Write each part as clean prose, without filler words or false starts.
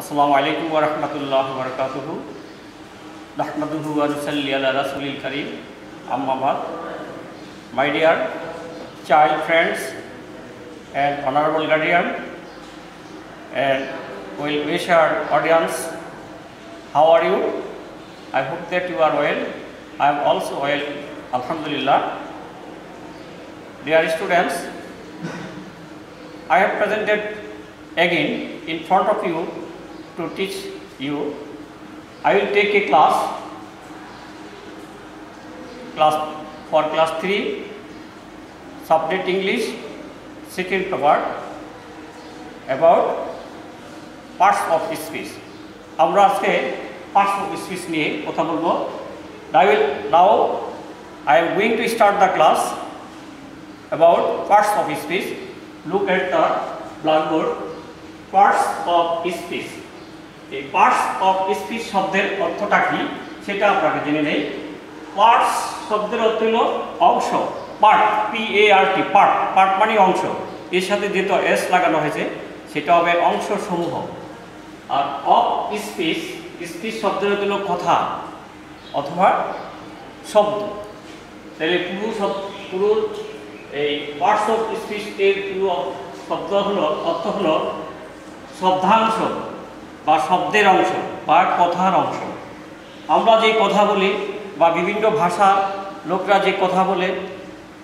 আসসালামু আলাইকুম ওয়া রাহমাতুল্লাহি ওয়া বারাকাতুহু নাহমাদুহু ওয়া নুসাল্লি আলা রাসূলিল কারীম আম্মা বাদ। My dear child friends and honorable guardian and well-wisher audience, how are you? I hope that you are well. I am also well, alhamdulillah. Dear students, I have presented again in front of you to teach you. I will take a class for class 3, subject English, second part, about parts of speech. আমরা আজকে parts of speech নিয়ে কথা বলবো। Now I am going to start the class about parts of speech. Look at the blackboard. Parts of speech. এই parts of speech শব্দের অর্থটা কি সেটা আপনাকে জেনে নেই। Parts শব্দের অর্থ হলো অংশ। পার্ট, P-A-R-T, পার্ট, পার্ট মানে অংশ। এর সাথে যেহেতু এস লাগানো হয়েছে সেটা হবে অংশ সমূহ। আর অফ স্পিচ, স্পিচ শব্দের অর্থ হলো কথা অথবা শব্দ। তাহলে পুরো এই পার্টস অফ স্পিচ এর পুরো শব্দ হলো অর্থ হলো শব্দাংশ বা শব্দের অংশ বা কথার অংশ। আমরা যে কথা বলি বা বিভিন্ন ভাষার লোকরা যে কথা বলে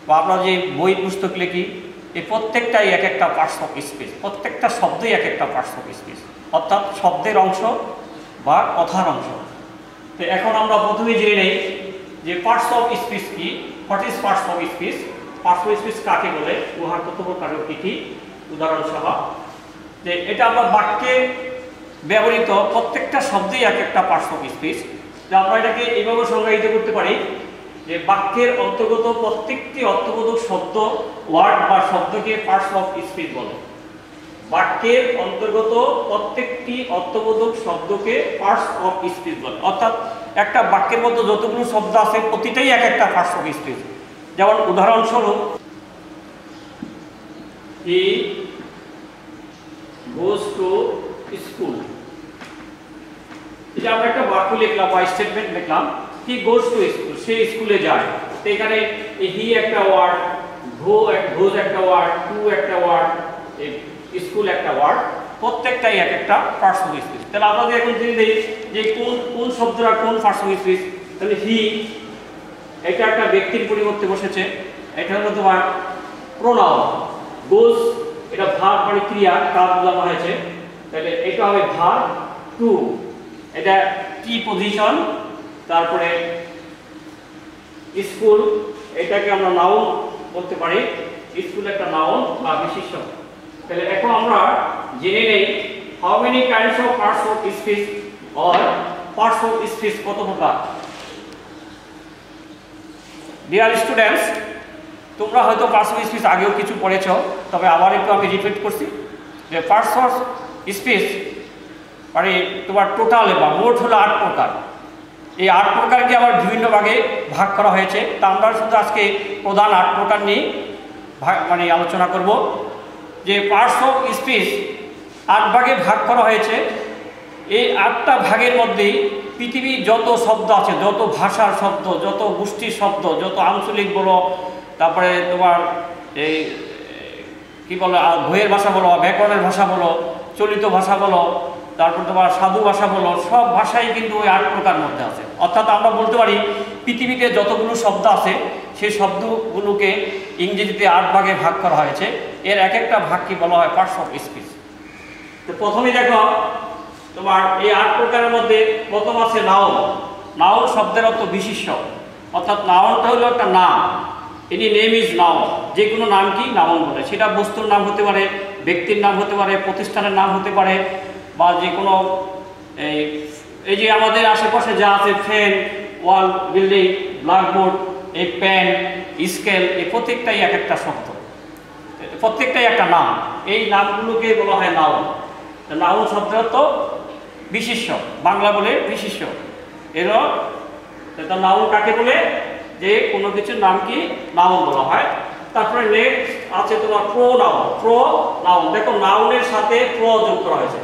বা আমরা যে বই পুস্তক লিখি, এই প্রত্যেকটাই এক একটা পার্টস অফ স্পিচ, প্রত্যেকটা শব্দই এক একটা পার্টস অফ স্পিচ, অর্থাৎ শব্দের অংশ বা কথার অংশ। তো এখন আমরা প্রথমে জেনে নেই যে পার্টস অফ স্পিচ কি। What is parts of speech? Parts of speech কাকে বলে, উহার কর্তব্য কারক কী কী, উদাহরণ সহ। যে এটা আমরা বাক্যে ব্যবহৃত প্রত্যেকটা শব্দেই এক একটা পার্টস অফ স্পিচ। যে আমরা এটাকে এইভাবে সংজ্ঞায়িত করতে পারি যে বাক্যের অন্তর্গত প্রত্যেকটি অর্থবোধক শব্দ, ওয়ার্ড বা শব্দকে পার্টস অফ স্পিচ বলে। বাক্যের অন্তর্গত প্রত্যেকটি অর্থবোধক শব্দকে পার্টস অফ স্পিচ বলে। অর্থাৎ একটা বাক্যের মধ্যে যতগুলো শব্দ আছে প্রতিটাই এক একটা পার্টস অফ স্পিচ। যেমন উদাহরণস্বরূপ, হি goes to school, এটা আমরা একটা বাক্য লিখলাম বা স্টেটমেন্ট লিখলাম, হি গোজ টু স্কুল, সে স্কুলে যায়। তো এখানে হি একটা ওয়ার্ড, গোজ একটা ওয়ার্ড, টু একটা ওয়ার্ড, স্কুল একটা ওয়ার্ড, প্রত্যেকটাই এক একটা পার্টস অফ স্পিচ। তাহলে আমরা যদি এখন জেনে দিই যে কোন শব্দটা কোন পার্টস অফ স্পিচ, তাহলে হি এটা একটা ব্যক্তির পরিবর্তে বসেছে, এটা হলো তোমার প্রোনাউন। গোজ এটা ভার্ব মানে ক্রিয়া, কাজ বোঝানো হয়েছে, তাহলে এটা হবে ভার্ব। টু এটা কি পজিশন, তারপরে স্কুল এটাকে আমরা নাউন বলতে পারি, স্কুল একটা নাউন বা বিশেষ্য। তাহলে এখন আমরা জেনে নেই how many kinds of parts of speech or parts of speech কত প্রকার। ডিয়ার স্টুডেন্টস, তোমরা হয়তো পার্টস অফ স্পিচ আগেও কিছু পড়েছ, তবে আবার একটু আমি রিপিট করছি যে পার্টস অফ স্পিচ মানে তোমার টোটাল বা মোট হলো 8 প্রকার। এই 8 প্রকারকে আবার বিভিন্ন ভাগে ভাগ করা হয়েছে। তা আমরা শুধু আজকে প্রধান 8 প্রকার নিয়ে মানে আলোচনা করব। যে পার্টস অফ স্পিচ 8 ভাগে ভাগ করা হয়েছে। এই 8টা ভাগের মধ্যেই পৃথিবীর যত শব্দ আছে, যত ভাষার শব্দ, যত গোষ্ঠীর শব্দ, যত আঞ্চলিক বলো, তারপরে তোমার এই কী বলো বইয়ের ভাষা বলো, ব্যাকরণের ভাষা বলো, চলিত ভাষা বলো, তারপর তোমার সাধু ভাষা বলো, সব ভাষাই কিন্তু ওই 8 প্রকার মধ্যে আছে। অর্থাৎ আমরা বলতে পারি পৃথিবীতে যতগুলো শব্দ আছে সেই শব্দগুলোকে ইংরেজিতে 8 ভাগে ভাগ করা হয়েছে। এর এক একটা ভাগকে বলা হয় পার্টস অফ স্পিচ। তো প্রথমে দেখো তোমার এই 8 প্রকারের মধ্যে প্রথম আছে নাউন। নাউন শব্দের অর্থ বিশেষ্য, অর্থাৎ নাউনটা হলো একটা নাম। Any name is noun. যে কোনো নামকেই নাউন বলে। সেটা বস্তুর নাম হতে পারে, ব্যক্তির নাম হতে পারে, প্রতিষ্ঠানের নাম হতে পারে, বা যে কোনো এই যে আমাদের আশেপাশে যা আছে ফ্যান, ওয়াল, বিল্ডিং, ব্ল্যাকবোর্ড, এই পেন, স্কেল, এই প্রত্যেকটাই এক একটা শব্দ, প্রত্যেকটাই একটা নাম। এই নামগুলোকে বলা হয় নাউন। নাউন শব্দের অর্থ বিশেষ্য, বাংলা বলে বিশেষ্য। এরও নাউন কাকে বলে? যে কোনো কিছুর নাম কি নাউন বলা হয়। তারপরে নেক্সট আছে তোমার প্রোনাউন। প্রোনাউন দেখো নাউনের সাথে প্র যোগ করা হয়েছে।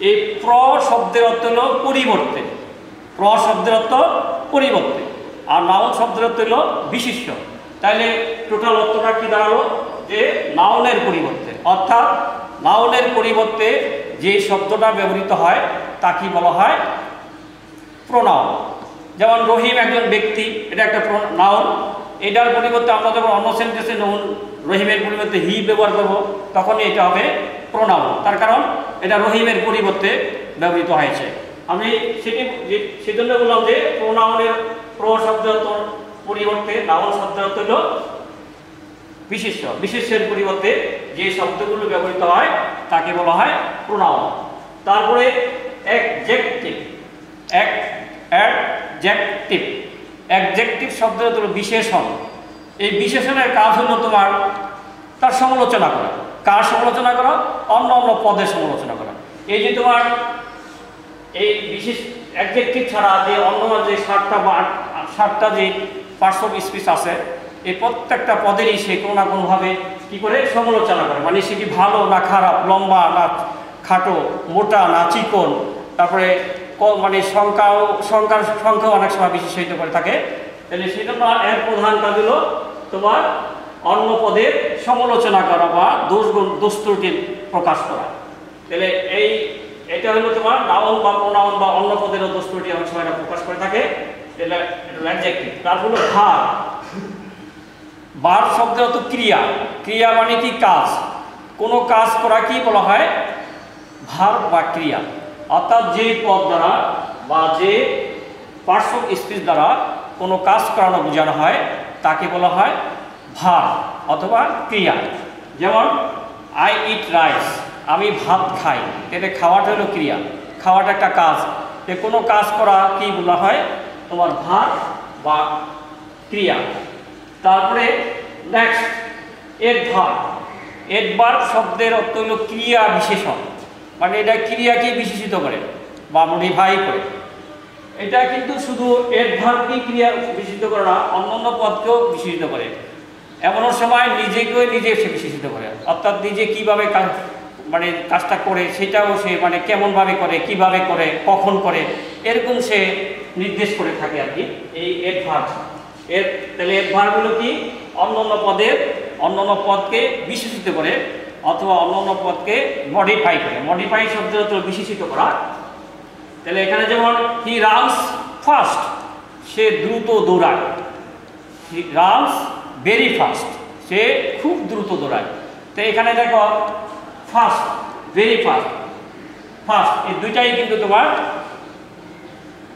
এই প্র শব্দের অর্থ হলো পরিবর্তে, প্র শব্দের অর্থ পরিবর্তে, আর নাউন শব্দের অর্থ হলো বিশিষ্ট। তাহলে টোটাল অর্থটা কি দাঁড়ালো, যে নাউনের পরিবর্তে, অর্থাৎ নাউনের পরিবর্তে যে শব্দটা ব্যবহৃত হয় তাকে বলা হয় প্রোনাউন। যেমন রহিম একজন ব্যক্তি, এটা একটা নাউন। এটার পরিবর্তে আমরা যখন অন্য সেন্টেন্সে রহিমের পরিবর্তে হি ব্যবহার করব তখনই এটা হবে প্রোনাউন, তার কারণ এটা রহিমের পরিবর্তে ব্যবহৃত হয়েছে। আমি সেজন্য বললাম যে প্রোনাউনের প্র শব্দের পরিবর্তে নাউন শব্দের অর্থ হলো বিশেষ্য, বিশেষ্যের পরিবর্তে যে শব্দগুলো ব্যবহৃত হয় তাকে বলা হয় প্রোনাউন। তারপরে অ্যাডজেক্টিভ, অ্যাডজেক্টিভ, অ্যাডজেক্টিভ শব্দের অর্থ হলো বিশেষণ। এই বিশেষণের কাজ হলো তোমার তার সমালোচনা করা। কার সমালোচনা করা? অন্য অন্য পদের সমালোচনা করা। এই যে তোমার এই বিশেষ অ্যাডজেক্টিভ ছাড়া যে অন্য যে 7টা যে পার্টস অফ স্পিচ আছে, এই প্রত্যেকটা পদেরই সে কোনো না কোনোভাবে কী করে সমালোচনা করে, মানে সেটি ভালো না খারাপ, লম্বা না খাটো, মোটা না চিকন, তারপরে মানে সংখ্যাও অনেক সময় বিশেষিত করে থাকে। তাহলে সেটা এর প্রধান কাজ হলো তোমার অন্য পদের সমালোচনা করা বা দোষ ত্রুটি প্রকাশ করা। তাহলে এটা হলো তোমার নাউন বা প্রোনাউন বা অন্য পদেরও দোষ ত্রুটি অনেক সময় প্রকাশ করে থাকে। তাহলে অ্যাডজেক্টিভ। তারপর হলো ভার্ব। ভার্ব শব্দের অর্থ ক্রিয়া। ক্রিয়া মানে কি? কাজ। কোনো কাজ করা কি বলা হয়? ভার্ব বা ক্রিয়া। অর্থাৎ যে পদ দ্বারা বা যে পার্টস অফ স্পিচ দ্বারা কোনো কাজ করানো বোঝানো হয় তাকে বলা হয় ভার্ব অথবা ক্রিয়া। যেমন আই ইট রাইস, আমি ভাত খাই, এতে খাওয়াটা হলো ক্রিয়া, খাওয়াটা একটা কাজ। যে কোনো কাজ করা কি বলা হয়? তোমার ভার্ব বা ক্রিয়া। তারপরে নেক্সট এডভার্ব। এডভার্ব শব্দের অর্থ হলো ক্রিয়া বিশেষণ, মানে এটা ক্রিয়াকে বিশেষিত করে বা মডিফাই করে। এটা কিন্তু শুধু এডভার্বকে ক্রিয়া বিশেষিত করে না, অন্যান্য পদকেও বিশেষিত করে। এমন সময় নিজেকেও নিজে সে বিশেষিত করে, অর্থাৎ নিজে কীভাবে মানে কাজটা করে সেটাও সে মানে কেমনভাবে করে, কিভাবে করে, কখন করে, এরকম সে নির্দেশ করে থাকে আর কি এই এডভার্ব। তাহলে এডভার্ব হলো কি? অন্যান্য পদকে বিশেষিত করে অথবা অন্যান্য পদকে মডিফাই করে। মডিফাই শব্দের অর্থ বিশেষিত করা। তাহলে এখানে যেমন হি রানস ফাস্ট, সে দ্রুত দৌড়ায়। হি রানস ভেরি ফাস্ট, সে খুব দ্রুত দৌড়ায়। তো এখানে দেখো ফাস্ট, ভেরি ফাস্ট, ফাস্ট এই দুইটাই কিন্তু তোমার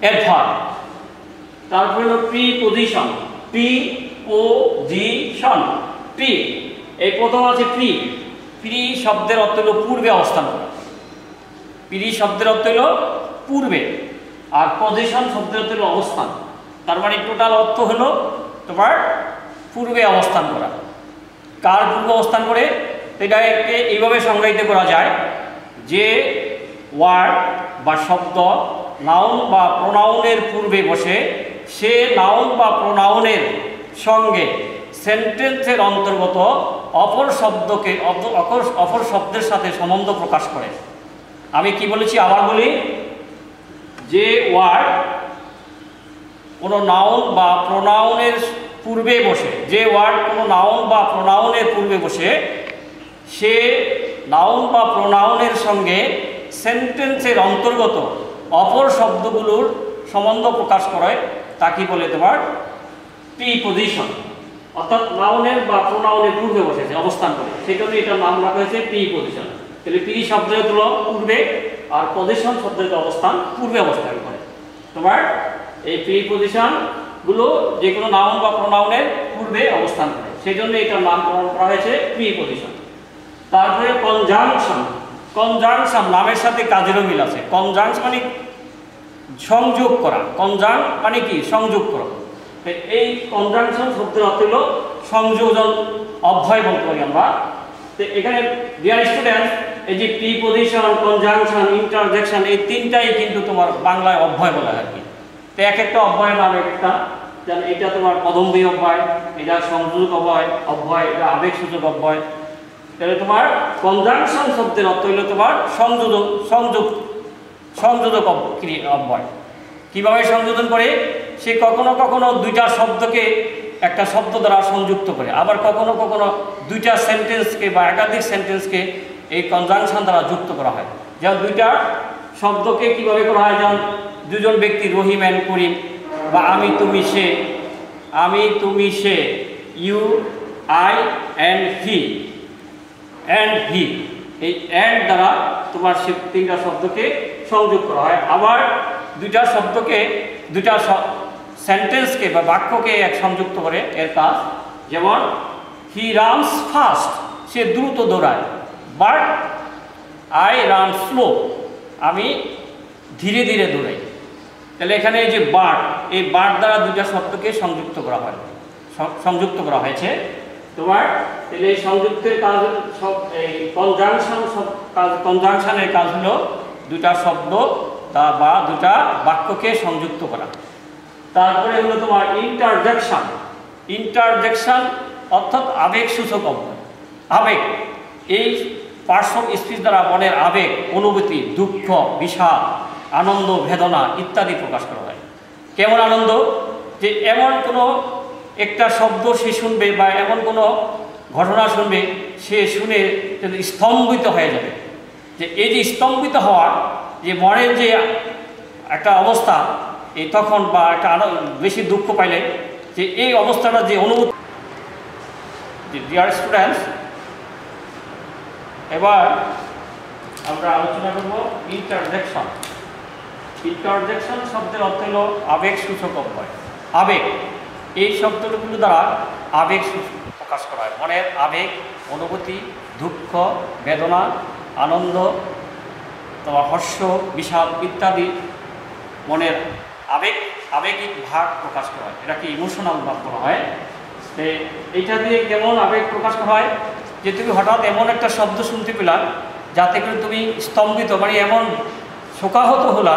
অ্যাডভার্ব। তারপর হলো প্রিপজিশন। প্রিপজিশন, প্রি, এই প্রথম আছে প্রি। প্রি শব্দের অর্থ হলো পূর্বে অবস্থান করা। প্রি শব্দের অর্থ হলো পূর্বে, আর পজিশন শব্দের অর্থ হলো অবস্থান। তার মানে টোটাল অর্থ হলো তোমার পূর্বে অবস্থান করা। কার পূর্বে অবস্থান করে? এটাকে এইভাবে সংজ্ঞায়িত করা যায় যে ওয়ার্ড বা শব্দ নাউন বা প্রোনাউনের পূর্বে বসে সে নাউন বা প্রোনাউনের সঙ্গে সেন্টেন্সের অন্তর্গত অপর শব্দের সাথে সম্বন্ধ প্রকাশ করে। আমি কি বলেছি আবার বলি, যে ওয়ার্ড কোনো নাউন বা প্রোনাউনের পূর্বে বসে, যে ওয়ার্ড কোনো নাউন বা প্রোনাউনের পূর্বে বসে সে নাউন বা প্রোনাউনের সঙ্গে সেন্টেন্সের অন্তর্গত অপর শব্দগুলোর সম্বন্ধ প্রকাশ করে তাকে বলে তোমার প্রিপজিশন। অর্থাৎ নাউনের বা প্রোনাউনের পূর্বে বসেছে, অবস্থান করে, সেই জন্য এটার নাম রাখা হয়েছে প্রিপজিশন। তাহলে প্রি শব্দের হলো পূর্বে, আর পজিশন শব্দের অবস্থান, পূর্বে অবস্থান করে। তোমার এই প্রিপজিশনগুলো যে কোনো নাউন বা প্রোনাউনের পূর্বে অবস্থান করে, সেই জন্য এটার নামকরণ করা হয়েছে প্রিপজিশন। তারপরে কনজাংশন। কনজাংশন নামের সাথে কাজেরও মিল আছে। কনজাংশন মানে সংযোগ করা। কনজাং মানে কি? সংযোগ করা। এই কনজাংশন শব্দের অর্থ হলো সংযোজন, অভ্যয় বলতে পারি আমরা। তো এখানে ডিয়ার স্টুডেন্ট, এই যে প্রিপজিশন, কনজাংশন, ইন্টারজেকশন, এই তিনটাই কিন্তু তোমার বাংলায় অভ্যয় বলা হয় আর কি। তো এক একটা অভ্যয়ের নাম এক একটা, যেন এটা তোমার পদম্বী অভ্যয়, এটা সংযোগ অভ্যয়, এটা আবেগসূচক অভ্যয়। তাহলে তোমার কনজাংশন শব্দের অর্থ হলো তোমার সংযোগ সংযোজক অব্যয়। কীভাবে সংযোজন করে? সে কখনো কখনো দুইটা শব্দকে একটা শব্দ দ্বারা সংযুক্ত করে, আবার কখনো কখনো দুইটা সেন্টেন্সকে বা একাধিক সেন্টেন্সকে এই কনজাংশন দ্বারা যুক্ত করা হয়। যেমন দুইটা শব্দকে কিভাবে করা হয়, যেমন দুজন ব্যক্তি রহিম অ্যান্ড করিম, বা আমি তুমি সে, আমি তুমি সে, ইউ আই অ্যান্ড হি, এই অ্যান্ড দ্বারা তোমার সে তিনটা শব্দকে সংযোগ করা হয়। আবার দুইটা শব্দকে, দুইটা সেন্টেন্সকে বা বাক্যকে এক সংযুক্ত করে এর কাজ। যেমন হি রানস ফাস্ট, সে দ্রুত দৌড়ায়, বাট আই রান স্লো, আমি ধীরে ধীরে দৌড়াই। তাহলে এখানে এই যে বাট, এই বাট দ্বারা দুইটা শব্দকে সংযুক্ত করা হয়, সংযুক্ত করা হয়েছে তোমার। তাহলে এই সংযুক্তের কাজ, এই কনজাংশনের কাজ হলো দুটা শব্দ বা দুটা বাক্যকে সংযুক্ত করা। তারপরে হলো তোমার ইন্টারজেকশন অর্থাৎ আবেগ সূচক অব্যয়। আবেগ, এই পার্টস অফ স্পিচ দ্বারা মনের আবেগ, অনুভূতি, দুঃখ, বিষাদ, আনন্দ, বেদনা ইত্যাদি প্রকাশ করা হয়। কেমন আনন্দ? যে এমন কোনো একটা শব্দ সে শুনবে বা এমন কোনো ঘটনা শুনবে, সে শুনে স্তম্ভিত হয়ে যাবে। যে এই যে স্তম্ভিত হওয়া, যে মনের যে একটা অবস্থা, এই তখন বা একটা বেশি দুঃখ পাইলে যে এই অবস্থাটা যে অনুভূতি। ডিয়ার স্টুডেন্টস, এবার আমরা আলোচনা করব ইন্টারজেকশন শব্দের অর্থ হল আবেগ সূচক অব্যয়। আবেগ, এই শব্দগুলো দ্বারা আবেগ প্রকাশ করা হয়। মনের আবেগ, অনুভূতি, দুঃখ, বেদনা, আনন্দ, তোমার হর্ষ, বিষাদ ইত্যাদি মনের আবেগিক ভাব প্রকাশ করা হয়। এটাকে ইমোশনাল ভাব বলা হয়। এইটা দিয়ে কেমন আবেগ প্রকাশ করা হয়? যে তুমি হঠাৎ এমন একটা শব্দ শুনতে পেলাম যাতে করে তুমি স্তম্ভিত, মানে এমন শোকাহত হলা,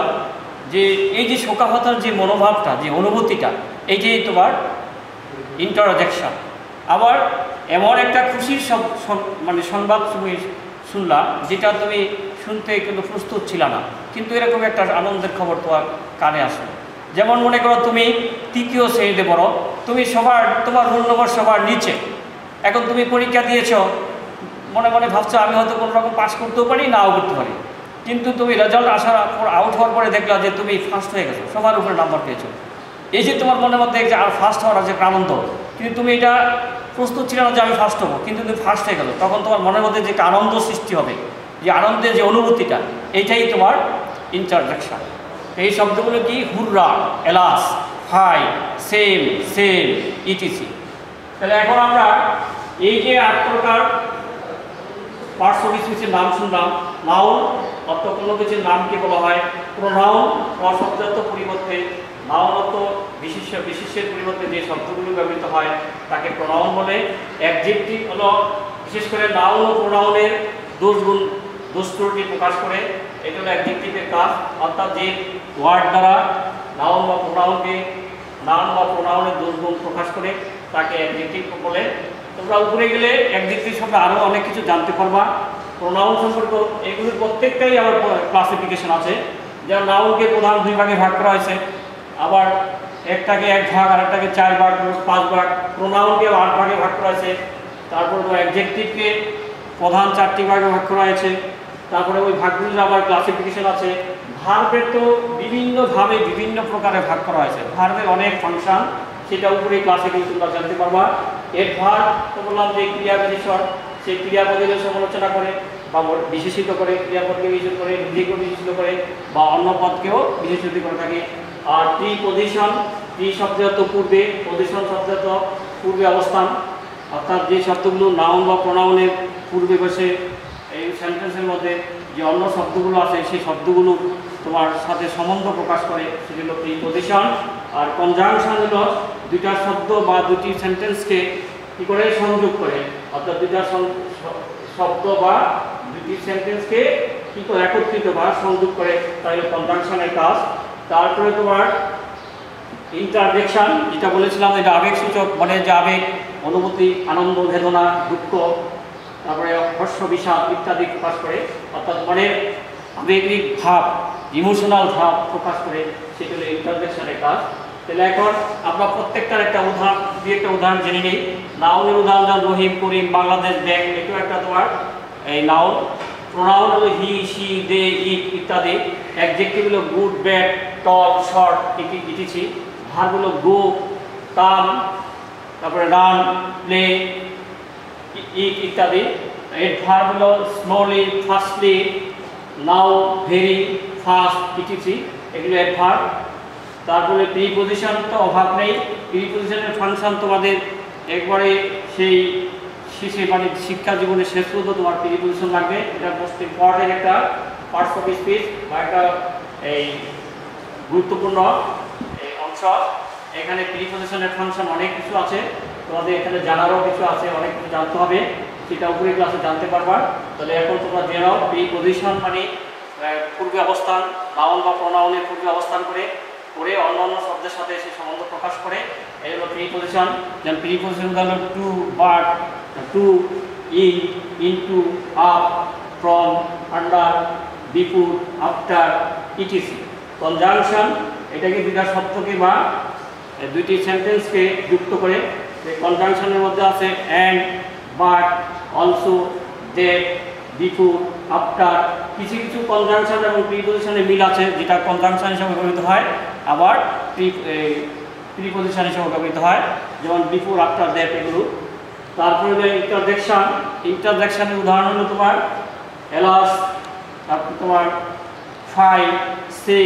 যে এই যে শোকাহতার যে মনোভাবটা, যে অনুভূতিটা, এই যে তোমার ইন্টারজেকশন। আবার এমন একটা খুশির মানে সংবাদ তুমি শুনলা যেটা তুমি শুনতে কিন্তু প্রস্তুত ছিল না, কিন্তু এরকম একটা আনন্দের খবর তোমার কানে আসলো। যেমন মনে করো তুমি তৃতীয় শ্রেণীতে পড়ো, তুমি তোমার রোল নম্বর সবার নিচে, এখন তুমি পরীক্ষা দিয়েছ, মনে মনে ভাবছো আমি হয়তো কোনো রকম পাস করতেও পারি, নাও করতে পারি, কিন্তু তুমি রেজাল্ট আসার পর আউট হওয়ার পরে দেখলা যে তুমি ফার্স্ট হয়ে গেছো, সবার উপরে নাম্বার পেয়েছো। এই যে তোমার মনের মধ্যে যে আর ফার্স্ট হওয়ার যে আনন্দ, কিন্তু তুমি এটা প্রস্তুত ছিল না যে আমি ফার্স্ট হবো, কিন্তু তুমি ফার্স্ট হয়ে গেলো, তখন তোমার মনের মধ্যে যে আনন্দ সৃষ্টি হবে, যে আনন্দের যে অনুভূতিটা, এইটাই তোমার ইন্টারজেকশন। এই শব্দগুলো কি? Hurrah, alas, hi, shame, etc. তাহলে এখন আমরা এই যে 8 প্রকার পার্টস অফ স্পিচের নাম শুনলাম। নাউন অর্থ কোনো কিছুর নামকে বলা হয়। প্রোনাউন অশব্দার্থ পরিবর্তে, নাউন অর্থ বিশেষের পরিবর্তে যে শব্দগুলো ব্যবহৃত হয় তাকে প্রোনাউন বলে। অ্যাডজেক্টিভ হলো বিশেষ করে নাউন ও প্রোনাউনের দোষ ত্রুটি প্রকাশ করে, এটা হলো অ্যাডজেক্টিভের কাজ। অর্থাৎ যে ওয়ার্ড দ্বারা নাউন বা প্রোনাউনের দোষগুণ প্রকাশ করে তাকে অ্যাডজেক্টিভ বলে। তোমরা উপরে গেলে অ্যাডজেক্টিভ সম্পর্কে আরও অনেক কিছু জানতে পারবা। প্রোনাউন সম্পর্কে এগুলোর প্রত্যেকটাই আবার ক্লাসিফিকেশন আছে। যেমন নাউনকে প্রধান 2 ভাগে ভাগ করা হয়েছে, আবার একটাকে 1 ভাগ, আর একটাকে 4 ভাগ, 5 ভাগ। প্রোনাউনকে 8 ভাগে ভাগ করা হয়েছে। তারপর অ্যাডজেক্টিভকে প্রধান 4টি ভাগে ভাগ করা হয়েছে। তারপরে ওই ভাগগুলির আবার ক্লাসিফিকেশন আছে। ভার্বের তো বিভিন্নভাবে বিভিন্ন প্রকারে ভাগ করা হয়েছে। ভার্বের অনেক ফাংশন, সেটা উপরে ক্লাসে কিন্তু তোমরা জানতে পারবা। এর ভার্ব তো বললাম যে ক্রিয়া বিশেষণ, সেই ক্রিয়াপদের সমালোচনা করে বা বিশেষিত করে, ক্রিয়াপদকে বিশেষ করে, নিজেকে বিশেষিত করে বা অন্য পদকেও বিশেষিত করে থাকে। আর প্রিপজিশন, প্রি শব্দের অর্থ পূর্বে, পজিশন শব্দের অর্থ পূর্বে অবস্থান, অর্থাৎ যে শব্দগুলো নাউন বা প্রোনাউনের পূর্বে বসে এই সেন্টেন্সের মধ্যে যে অন্য শব্দগুলো আছে সেই শব্দগুলো তোমার সাথে সম্বন্ধ প্রকাশ করে, সেটি হলো প্রিপজিশন। আর কনজাংশন হলো দুইটা শব্দ বা দুটি সেন্টেন্সকে কী করে সংযোগ করে, অর্থাৎ দুইটা শব্দ বা দুটি সেন্টেন্সকে কী করে একত্রিত বা সংযোগ করে, তাই হলো কনজাংশনের কাজ। তারপরে তোমার ইন্টারজেকশন, যেটা বলেছিলাম, এটা আবেগ সূচক, মানে যে আবেগ, অনুভূতি, আনন্দ, বেদনা, দুঃখ, তারপরে হর্ষ, বিষাদ ইত্যাদি প্রকাশ করে, অর্থাৎ মনের আবেগিক ভাব ইমোশনাল ভাব প্রকাশ করে, সেটা হলো ইন্টারজেকশনের কাজ। তাহলে এখন আমরা প্রত্যেকটার একটা উদাহরণ জেনে নিই। নাউনের উদাহরণ যেমন রহিম, করিম, বাংলাদেশ ব্যাংক, এটাও একটা তোমার এই নাউন। প্রোনাউন হলো হি, শি, দে, ইট ইত্যাদি। অ্যাডজেক্টিভ হলো গুড, ব্যাড, টল, শর্ট, ইটিসি। ভার্ব হলো গো, কাম, তারপরে রান, প্লে, ইট ইত্যাদি। ভার্ব হলো স্লোলি, ফাস্টলি, নাও, ভেরি, ফাস্ট, ইটিসি। এগুলো ভার্ব। তারপরে প্রিপজিশন তো অভাব নেই। প্রিপজিশনের ফাংশন তোমাদের একবারে সেই শেষে মানে শিক্ষা জীবনের শেষ পর্যন্ত তোমার প্রিপজিশন লাগবে। এটা মোস্ট ইম্পর্টেন্ট একটা পার্টস অফ স্পিচ বা একটা এই গুরুত্বপূর্ণ অংশ। এখানে প্রিপজিশনের ফাংশন অনেক কিছু আছে, তোমাদের এখানে জানারও কিছু আছে, অনেক কিছু জানতে হবে, সেটা উপরে ক্লাসে জানতে পারবা। তাহলে এখন তোমরা জেনে নাও প্রিপজিশন মানে পূর্বে অবস্থান, নাউন বা প্রোনাউনের পূর্বে অবস্থান করে অন্যান্য শব্দের সাথে সে সম্বন্ধ প্রকাশ করে। এই হলো প্রিপজিশন। যেমন প্রিপজিশন হলো to, but, to, in, into, up, from, under, before, after, etc. Conjunction এটাকে দুইটা শব্দকে বা দুইটি সেন্টেন্সকে যুক্ত করে। কনজাংশনের মধ্যে আছে and, but, also, that, before, after. কিছু কিছু কনজাংশন এবং প্রিপজিশনের মিল আছে, যেটা কনজাংশন হিসেবে ব্যবহৃত হয়, আবার প্রিপজিশন হিসেবে ব্যবহৃত হয়, যেমন বিফোর, আফটার, দ্যাট এগুলো। তারপরে ইন্টারজেকশনের উদাহরণ হলো তোমার এলাস, তারপর তোমার ফাই, সে,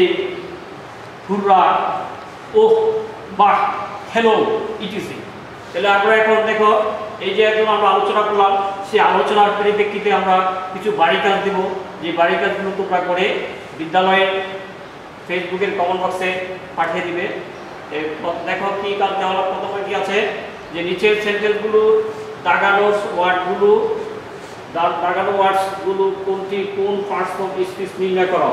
হুররা, ওহ, বাহ, হ্যালো, ইটিসি। তাহলে আমরা এখন দেখো এই যে এখন আমরা আলোচনা করলাম, সেই আলোচনার পরিপ্রেক্ষিতে আমরা কিছু বাড়ি কাজ দেব, যে বাড়ি কাজগুলো তোমরা করে বিদ্যালয়ের ফেসবুকের কমেন্ট বক্সে পাঠিয়ে দিবে। দেখো কি কাজ দেওয়া হলো। প্রথমে কি আছে যে নিচের সেন্টেন্সগুলো দাগানো ওয়ার্ডসগুলো কোন পার্টস অফ স্পিচ নির্ণয় করো।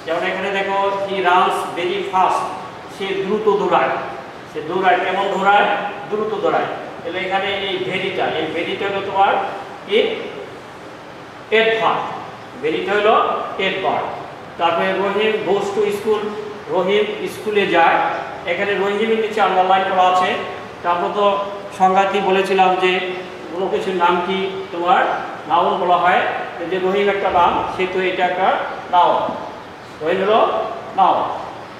যেমন এখানে দেখো হি রানস ভেরি ফাস্ট, সে দ্রুত দৌড়ায়। কেমন দৌড়ায়? দ্রুত দৌড়ায়। তাহলে এখানে এই ভেরিটা হলো তোমার কি এডভার্ব। ভেরিটা হলো এডভার্ব। তারপরে রহিম গোস টু স্কুল, রহিম স্কুলে যায়। এখানে রহিমের নিচে আন্ডারলাইন করা আছে। আমরা তো সংজ্ঞাতেই বলেছিলাম যে কোনো কিছুর নাম কি তোমার নাউন বলা হয়। যে রহিম একটা নাম, সেহেতু এটা একটা নাউন, রহিম হলো নাউন।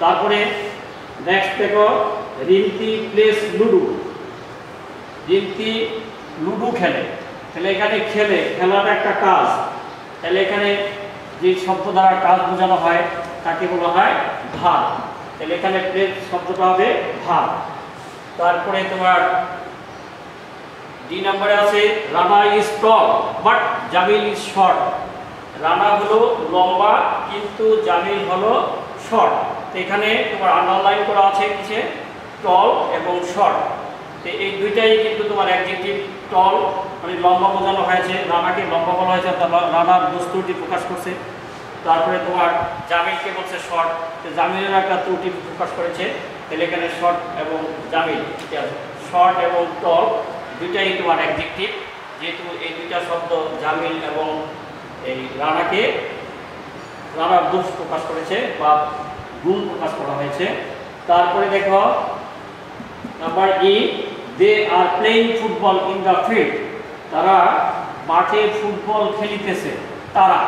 তারপরে নেক্সট দেখো Rinti place ludo, Rinti ludo খেলে। তাহলে এখানে খেলাটা একটা কাজ। তাহলে এখানে যে শব্দ দ্বারা কাজ বোঝানো হয় তাকে বলা হয় ভার্ব। তাহলে এখানে প্লেস শব্দটা হবে ভার্ব। তারপরে তোমার ডি নম্বরে আছে Rana is tall but Jamil is short. Rana হলো লম্বা কিন্তু জামিল হলো শর্ট। তো এখানে তোমার আন্ডারলাইন করা আছে কিছু টল এবং শর্ট। তো এই দুইটাই কিন্তু তোমার অ্যাডজেক্টিভ। টল মানে লম্বা বোঝানো হয়েছে, রানাকে লম্বা বলা হয়েছে, রানার দস্তুটি প্রকাশ করছে। তারপরে তোমার জামিলকে বলছে শর্ট, তো জামিলের একটা ত্রুটি প্রকাশ করেছে। তাহলে এখানে শর্ট এবং জামিল, শর্ট এবং টল দুইটাই তোমার অ্যাডজেক্টিভ, যেহেতু এই দুইটা শব্দ জামিল এবং এই রানার দোষ প্রকাশ করেছে বা গুণ প্রকাশ করা হয়েছে। তারপরে দেখো number E, they are playing football in the field, তারা মাঠে ফুটবল খেলিতেছে। তারা,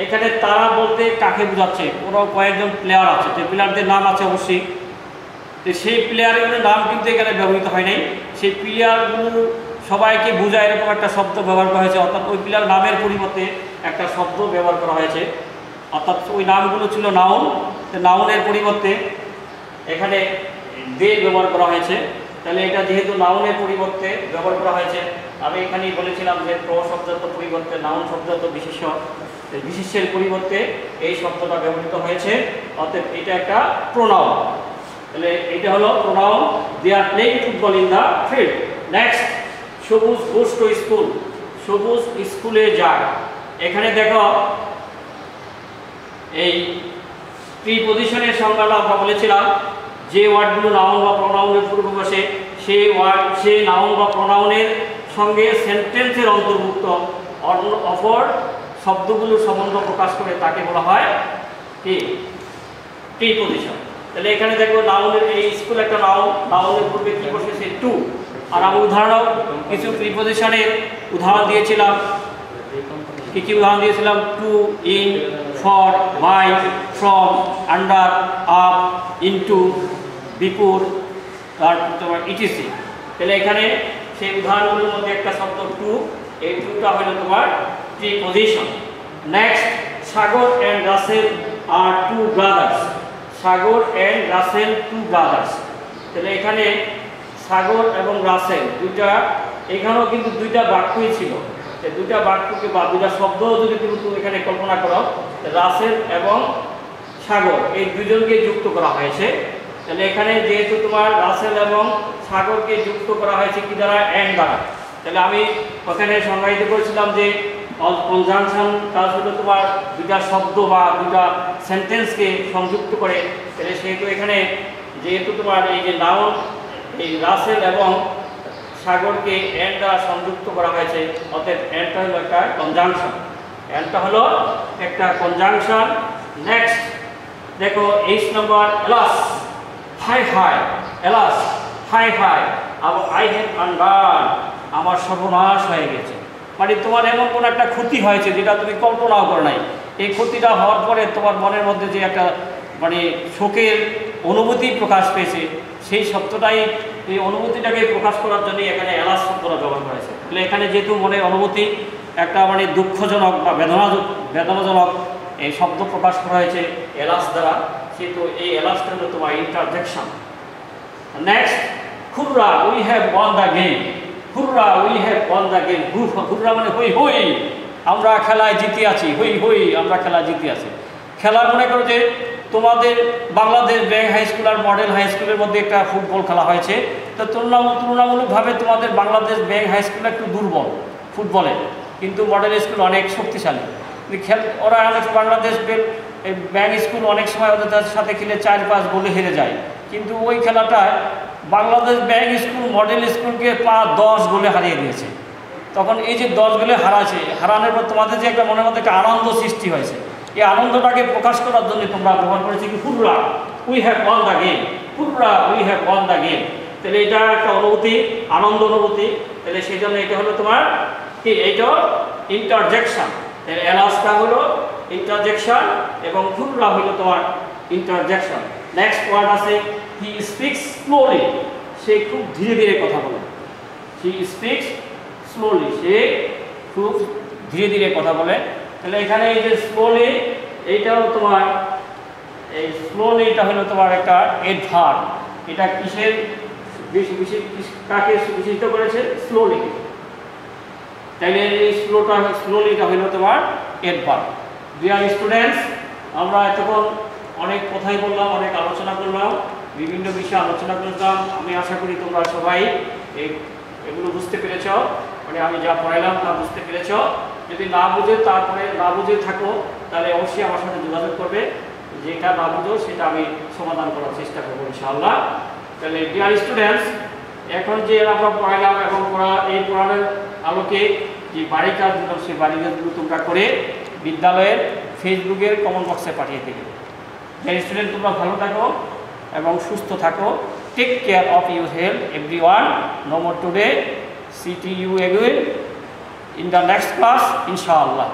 এখানে তারা বলতে কাকে বোঝাচ্ছে? কোনো কয়েকজন প্লেয়ার আছে, যে প্লেয়ারদের নাম আছে অবশ্যই। তো সেই প্লেয়ারগুলোর নাম কিন্তু এখানে ব্যবহৃত হয় নাই। সেই প্লেয়ারগুলো সবাইকে বোঝায় এরকম একটা শব্দ ব্যবহার করা হয়েছে, অর্থাৎ ওই প্লেয়ার নামের পরিবর্তে একটা শব্দ ব্যবহার করা হয়েছে। অর্থাৎ ওই নামগুলো ছিল নাউন, নাউনের পরিবর্তে এখানে দে ব্যবহার করা হয়েছে। তাহলে এটা যেহেতু নাউনের পরিবর্তে ব্যবহার করা হয়েছে, আমি এখানেই বলেছিলাম যে প্র শব্দত পরিবর্তে নাউন শব্দত বিশেষ্যের পরিবর্তে এই শব্দটা ব্যবহৃত হয়েছে, অর্থাৎ এটা একটা প্রোনাউন। তাহলে এটা হলো pronoun. They are playing football in the field. Next, Sabuj goes to school, সবুজ স্কুলে যায়। এখানে দেখো এই প্রিপজিশনের সংজ্ঞাটা আমরা বলেছিলাম, যে ওয়ার্ডগুলো নাউন বা প্রোনাউনের পূর্বে বসে সেই নাউন বা প্রোনাউনের সঙ্গে সেন্টেন্সের অন্তর্ভুক্ত অপর শব্দগুলোর সম্বন্ধ প্রকাশ করে তাকে বলা হয় কি প্রিপজিশন। তাহলে এখানে দেখো নাউনের এই স্কুল একটা নাউনের পূর্বে কি বসেছে টু। আর আমি কিছু প্রিপজিশনের উদাহরণ দিয়েছিলাম। কি উদাহরণ দিয়েছিলাম? To, in, for, by, from, under, up, into, before, তারপর ইটিসি। তাহলে এখানে সেই উদাহরণগুলোর মধ্যে একটা শব্দ টু, এই টুটা হলো তোমার preposition. Next, Sagar and Rasel are two brothers. Sagar and Rasel two brothers. তাহলে এখানে সাগর এবং রাসেল দুইটা, এখানেও কিন্তু দুইটা বাক্যই ছিল। দুইটা বাক্যকে বা দুইটা শব্দ যদি তুমি এখানে কল্পনা করো, রাসেল এবং সাগর এই দুজনকে যুক্ত করা হয়েছে। তাহলে এখানে যেহেতু তোমার রাসেল এবং সাগরকে যুক্ত করা হয়েছে কি দ্বারা? এন্ড দ্বারা। তাহলে আমি ওখানে সংজ্ঞায়িত করেছিলাম যে কনজাংশন কাজ হলো তোমার দুইটা শব্দ বা দুইটা সেন্টেন্সকে সংযুক্ত করে। তাহলে সেহেতু এখানে যেহেতু তোমার এই যে নাউন এই রাসেল এবং সাগরকে এন্ড দ্বারা সংযুক্ত করা হয়েছে, অতএব এন্ডটা হলো একটা কনজাংশন। এন্ডটা হলো একটা কনজাংশন। নেক্সট দেখো 8 নম্বর, এলাস, হাই হাই, এলাস, হাই হাই, আই হ্যাভ আন্ডার, আমার সর্বনাশ হয়ে গেছে। মানে তোমার এমন কোনো একটা ক্ষতি হয়েছে যেটা তুমি কল্পনাও করো নাই। এই ক্ষতিটা হওয়ার পরে তোমার মনের মধ্যে যে একটা মানে শোকের অনুভূতি প্রকাশ পেয়েছে, সেই শব্দটাই এই অনুভূতিটাকে প্রকাশ করার জন্য এখানে এলাস শব্দটা ব্যবহার করেছে। তাহলে এখানে যেহেতু মনের অনুভূতি একটা মানে দুঃখজনক বা বেদনাজনক এই শব্দ প্রকাশ করা হয়েছে এলাস দ্বারা, সেহেতু এই এলাসটা হলো তোমার interjection. Next, হুররা, we have one the game. হুররা, we have one the game. হুররা মানে হই হই, আমরা খেলায় জিতে আছি। হই হই, আমরা খেলায় জিতে আছি। খেলা মনে করো যে তোমাদের বাংলাদেশ ব্যাংক হাই স্কুল আর মডেল হাই স্কুলের মধ্যে একটা ফুটবল খেলা হয়েছে। তো তুলনামূলকভাবে তোমাদের বাংলাদেশ ব্যাংক হাই স্কুল একটু দুর্বল ফুটবলে, কিন্তু মডেল স্কুল অনেক শক্তিশালী। ওরা অনেক বাংলাদেশ ব্যাংক স্কুল অনেক সময় ওদের সাথে খেলে 4-5 গোলে হেরে যায়। কিন্তু ওই খেলাটায় বাংলাদেশ ব্যাংক স্কুল মডেল স্কুলকে 10 গোলে হারিয়ে দিয়েছে। তখন এই যে 10 গোলে হারানোর পর তোমাদের যে একটা মনের মধ্যে একটা আনন্দ সৃষ্টি হয়েছে, এই আনন্দটাকে প্রকাশ করার জন্য তোমরা ব্যবহার করেছি কি হুররা, we have one the game. হুররা, we have one the game. তাহলে এটা একটা অনুভূতি, আনন্দ অনুভূতি। তাহলে সেই জন্য এটা হলো তোমার কি, এইটা ইন্টারজেকশন। এলাসটা হলো ইন্টারজেকশন এবং হুররা হলো তোমার ইন্টারজেকশন। নেক্সট ওয়ার্ড আছে হি স্পিক্স স্লোলি। সে খুব ধীরে ধীরে কথা বলে। হি স্পিক্স স্লোলি, সে খুব ধীরে ধীরে কথা বলে। তাহলে এখানে এই যে স্লোলি, এইটাও তোমার এই স্লোলি এটা হলো তোমার একটা এডভার্ব। এটা কিসের কাকে বিশেষিত করেছে? স্লোলি। তাইলে এই স্লোলিটা হলো তোমার এডভার্ব। ডিয়ার স্টুডেন্টস, আমরা এতক্ষণ অনেক কথাই বললাম, অনেক আলোচনা করলাম, বিভিন্ন বিষয়ে আলোচনা করলাম। আমি আশা করি তোমরা সবাই এগুলো বুঝতে পেরেছ, মানে আমি যা পড়াইলাম তা বুঝতে পেরেছ। যদি না বুঝে থাকো তাহলে অবশ্যই আমার সাথে যোগাযোগ করবে। যেটা না বুঝো সেটা আমি সমাধান করার চেষ্টা করবো ইনশাআল্লাহ। তাহলে ডিয়ার স্টুডেন্টস, এখন যে আমরা পড়াইলাম, এখন এই পড়ানোর আলোকে যে বাড়ি কাজ দিলাম, সেই বাড়ি কাজগুলো তোমরা করে বিদ্যালয়ের ফেসবুকের কমেন্ট বক্সে পাঠিয়ে দেবে। ডিয়ার স্টুডেন্ট, তোমরা ভালো থাকো এবং সুস্থ থাকো। Take care of your health everyone. No more today. See you again in the next class, inshallah.